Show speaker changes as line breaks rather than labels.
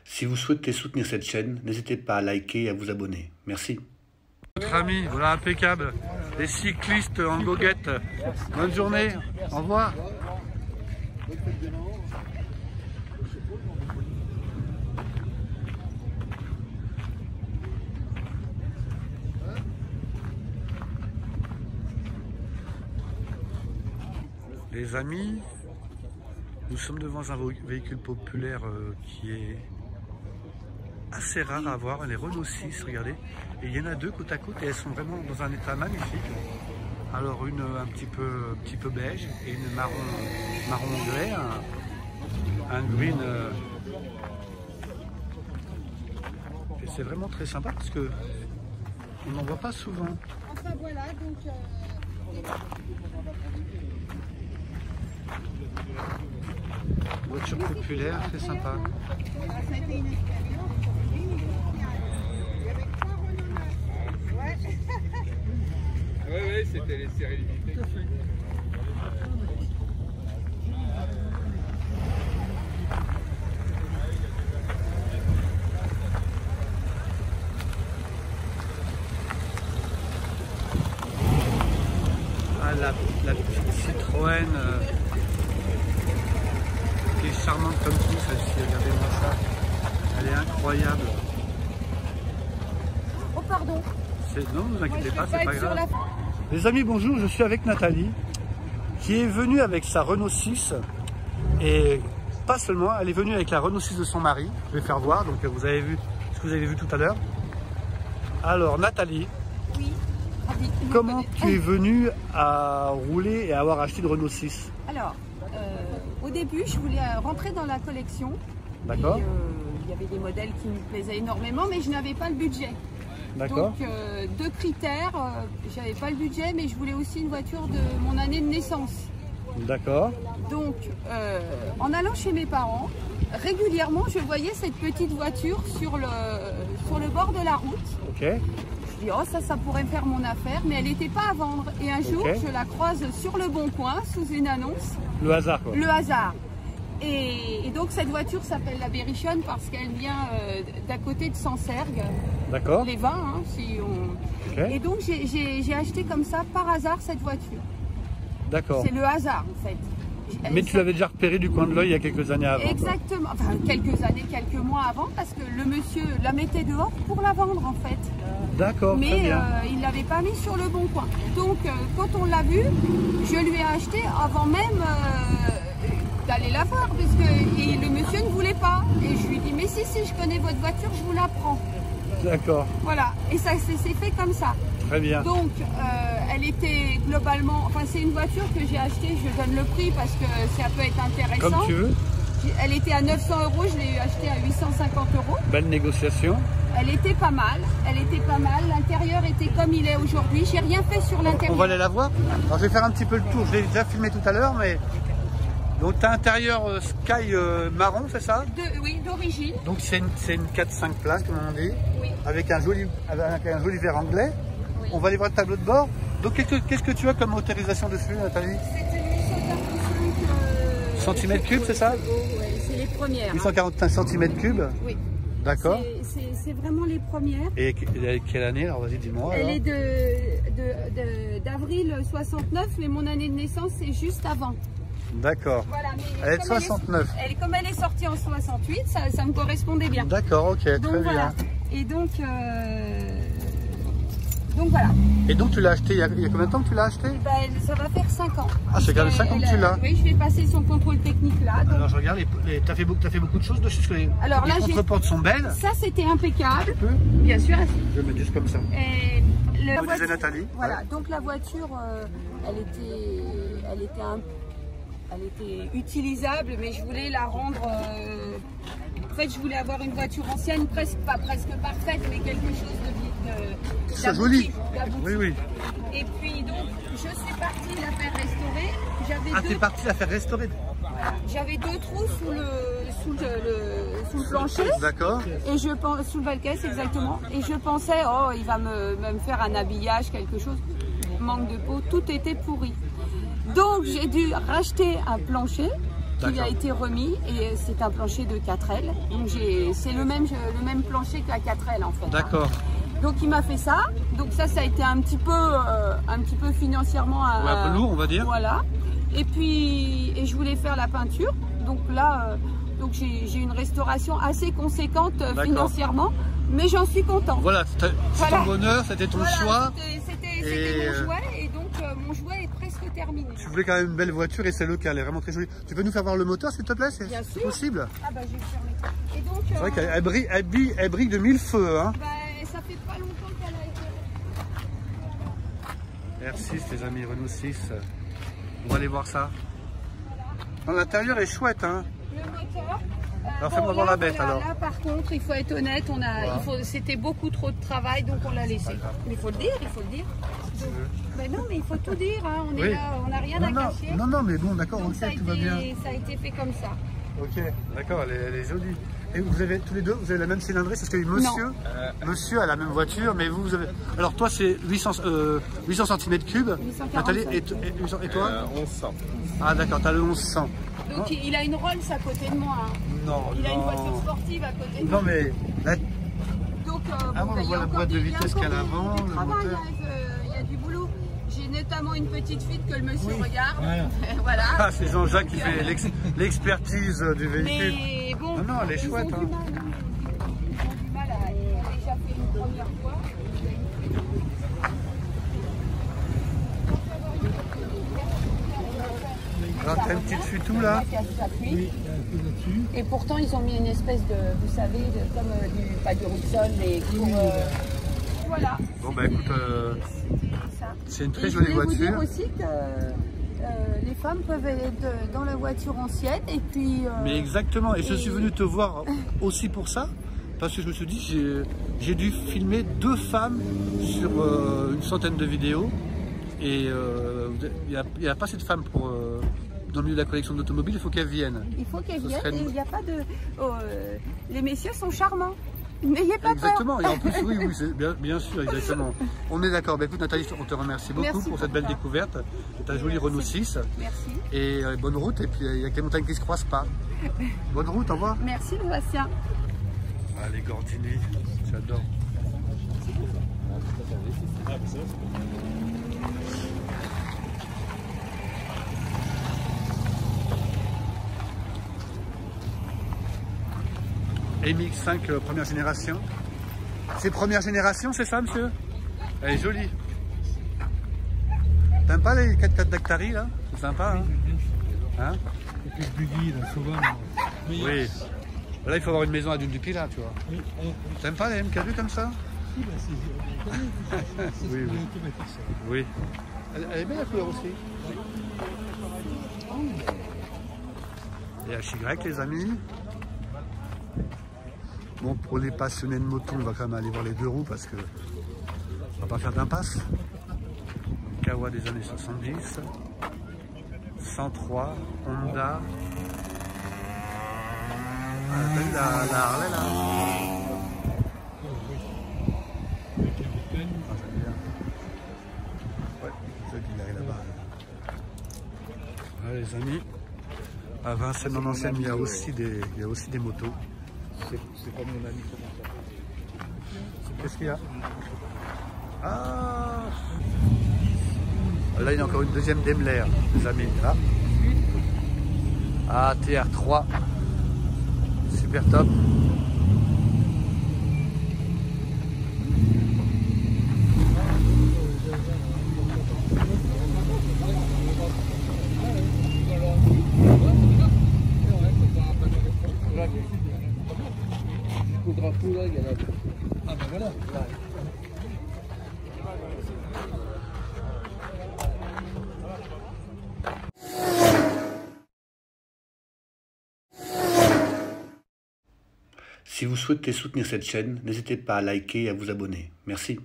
Si vous souhaitez soutenir cette chaîne, n'hésitez pas à liker et à vous abonner. Merci.
Notre ami, voilà, impeccable. Les cyclistes en goguette. Bonne journée. Au revoir. Les amis, nous sommes devant un véhicule populaire qui est assez rare à voir, les Renault 6, regardez. Et il y en a deux côte à côte et elles sont vraiment dans un état magnifique. Alors une un petit peu beige et une marron anglais, un green. Et c'est vraiment très sympa parce que on n'en voit pas souvent.
Enfin voilà, donc...
Voiture populaire, très sympa.
Ça a été une expérience. Il y avait 3 Renault 9.
Ouais, c'était les séries limitées.
Ah, la petite Citroën qui est charmante comme tout, celle-ci, regardez-moi ça. Elle est incroyable.
Oh pardon.
Non, ne vous inquiétez pas, c'est pas grave.
La...
Les amis, bonjour, je suis avec Nathalie qui est venue avec sa Renault 6 et pas seulement, elle est venue avec la Renault 6 de son mari. Je vais faire voir, donc vous avez vu ce que vous avez vu tout à l'heure. Alors Nathalie,
oui.
comment tu es venue à rouler et à avoir acheté une Renault 6?
Alors, au début, je voulais rentrer dans la collection.
D'accord.
Il y avait des modèles qui me plaisaient énormément, mais je n'avais pas le budget.
D'accord.
Donc, deux critères, j'avais pas le budget, mais je voulais aussi une voiture de mon année de naissance.
D'accord.
Donc, en allant chez mes parents, régulièrement, je voyais cette petite voiture sur le bord de la route.
Ok.
Je dis, oh, ça pourrait me faire mon affaire, mais elle n'était pas à vendre. Et un jour, je la croise sur le Bon Coin, sous une annonce.
Le hasard, quoi.
Le hasard. Et donc, cette voiture s'appelle la Berrichonne parce qu'elle vient d'à côté de Sancergues.
D'accord.
Les vins, hein, si on...
Okay.
Et donc, j'ai acheté comme ça, par hasard, cette voiture.
D'accord.
C'est le hasard, en fait.
Mais tu l'avais déjà repéré du coin de l'œil il y a quelques années avant.
Exactement. Enfin, quelques années, quelques mois avant, parce que le monsieur la mettait dehors pour la vendre, en fait.
D'accord, très bien.
Mais il ne l'avait pas mis sur le Bon Coin. Donc, quand on l'a vu, je lui ai acheté avant même d'aller la voir, parce que le monsieur ne voulait pas. Et je lui ai dit, mais si, je connais votre voiture, je vous la prends.
D'accord.
Voilà, et ça s'est fait comme ça.
Très bien.
Donc, elle était globalement... Enfin, c'est une voiture que j'ai achetée, je donne le prix parce que ça peut être intéressant.
Comme tu veux.
Elle était à 900 €, je l'ai achetée à 850 €.
Belle négociation.
Elle était pas mal, l'intérieur était comme il est aujourd'hui, j'ai rien fait sur l'intérieur.
On va aller la voir. Alors, je vais faire un petit peu le tour, je l'ai déjà filmé tout à l'heure, mais... Donc, tu as intérieur Sky marron, c'est ça?
Oui, d'origine.
Donc, c'est une 4-5 places, comme on dit,
oui.
avec un joli verre anglais. Oui. On va aller voir le tableau de bord. Donc, qu'est-ce que tu as comme motorisation dessus, Nathalie?
C'est une 845
cm3, c'est ça?
Oui, c'est les premières.
845 cm3?
Oui.
D'accord.
C'est vraiment les premières.
Et quelle année? Alors, vas-y, dis-moi.
Elle est d'avril 69, mais mon année de naissance, c'est juste avant.
D'accord.
Voilà,
elle est de 69.
Comme elle est sortie en 68, ça me correspondait bien.
D'accord, ok,
donc,
très
voilà.
bien.
Et donc voilà.
Et donc tu l'as acheté, il y a combien de temps que tu l'as acheté?
Ça va faire 5 ans.
Ah, c'est quand même 5 ans que tu l'as?
Oui, je vais passer son contrôle technique là. Donc...
Alors je regarde, tu as fait beaucoup de choses dessus.
Alors là,
les contreportes sont belles.
Ça, c'était impeccable. Bien sûr.
Je vais mettre juste comme ça.
Et
la voiture... Nathalie.
Voilà, donc la voiture, elle était utilisable, mais je voulais la rendre... En fait, je voulais avoir une voiture ancienne, pas presque parfaite, mais quelque chose de
joli. Oui, oui.
Et puis donc, je suis partie la faire restaurer.
T'es partie la faire restaurer.
Voilà. J'avais 2 trous sous le plancher.
D'accord.
Et je pense sous le balcon, exactement. Et je pensais, oh, il va me faire un habillage, quelque chose. Manque de peau, tout était pourri. Donc j'ai dû racheter un plancher qu'il a été remis et c'est un plancher de 4L. Donc c'est le même plancher que la 4L en fait.
D'accord.
Donc il m'a fait ça. Donc ça a été un petit peu financièrement
Un peu lourd, on va dire.
Voilà. Et puis je voulais faire la peinture. Donc là, j'ai une restauration assez conséquente financièrement, mais j'en suis content.
Voilà, c'était ton bonheur, c'était ton choix.
C'était mon jouet et donc mon jouet est presque terminé.
Tu voulais quand même une belle voiture et c'est le cas, elle est vraiment très jolie. Tu peux nous faire voir le moteur s'il te plaît?
Bien sûr.
Possible?
Ah bah je vais fermer. Et donc
c'est vrai qu'elle brille de mille feux. Hein.
Bah, ça fait pas longtemps qu'elle a été.
R6 les amis, Renault 6. On va aller voir ça. L'intérieur est chouette hein.
Le moteur.
Alors fais-moi voir la bête
voilà,
alors.
Là par contre, il faut être honnête, c'était beaucoup trop de travail donc on l'a laissé. Mais il faut le dire, Donc, ben non mais il faut tout dire, hein. On est là, on n'a rien à cacher.
Non, mais bon d'accord,
donc,
on sait, tout va bien.
Ça a été fait comme ça.
Ok, d'accord, elle est jolie. Et vous avez tous les deux, vous avez la même cylindrée, parce que monsieur a la même voiture, mais vous avez... Alors toi c'est 800 cm3, Nathalie, et toi
1100.
Ah d'accord, t'as le 1100.
Donc il a une Rolls à côté de moi. Hein.
Non,
il a une voiture sportive à côté de moi.
Non mais...
Donc
on voit la boîte de vitesse qu'à l'avant, le moteur.
Il y a du boulot. J'ai notamment une petite fuite que le monsieur regarde. Voilà.
Ah, c'est Jean-Jacques qui fait l'expertise du véhicule.
Mais bon,
non, elle est chouette.
Ils ont du mal à... Ils ont déjà fait une première fois.
Alors, t'as une petite fuite où là?
Oui, et pourtant ils ont mis une espèce de, vous savez, comme pas du Rixon, mais pour... voilà.
Bon bah écoute, c'est une très jolie voiture.
Je voulais vous dire aussi que les femmes peuvent être dans la voiture ancienne et puis...
mais exactement, et je suis venu te voir aussi pour ça, parce que je me suis dit, j'ai dû filmer 2 femmes sur une centaine de vidéos, et il n'y a pas assez de femmes pour... dans le milieu de la collection d'automobiles, il faut qu'elles viennent.
Il faut qu'elles viennent et il n'y a pas de... les messieurs sont charmants. N'ayez pas
exactement,
peur.
Et en plus, oui, bien sûr, exactement. On est d'accord. Écoute, Nathalie, on te remercie beaucoup pour cette belle découverte de ta jolie Renault 6.
Merci.
Et bonne route. Et puis, il y a que les montagnes qui ne se croisent pas. Bonne route, au revoir.
Merci, Bastien.
Ah, les Gordini, j'adore. MX5 première génération. C'est première génération, c'est ça, monsieur? Elle est jolie. T'aimes pas les 4x4 d'Actari là? C'est sympa, hein?
Et puis le buggy, là, souvent.
Oui. Là, il faut avoir une maison à Dune du Pilat, tu vois.
Oui.
T'aimes pas les MK2 comme ça?
Si, bah, c'est
oui.
automatique, ça.
Oui. Elle est belle la couleur aussi. Et HY, les amis. Bon, pour les passionnés de moto, on va quand même aller voir les 2 roues parce que on va pas faire d'impasse. Kawa des années 70, 103, Honda. Ah, t'as vu la Harley là? Ah, j'aime bien. Ouais, c'est qu'il est là-bas. Voilà les amis. À Vincennes en ancienne, il y a aussi des motos.
C'est pas mon ami.
Qu'est-ce qu'il y a? Ah! Là, il y a encore une deuxième Daimler, les amis. Là. Ah, TR3. Super top.
Ah ben voilà.
Si vous souhaitez soutenir cette chaîne, n'hésitez pas à liker et à vous abonner. Merci.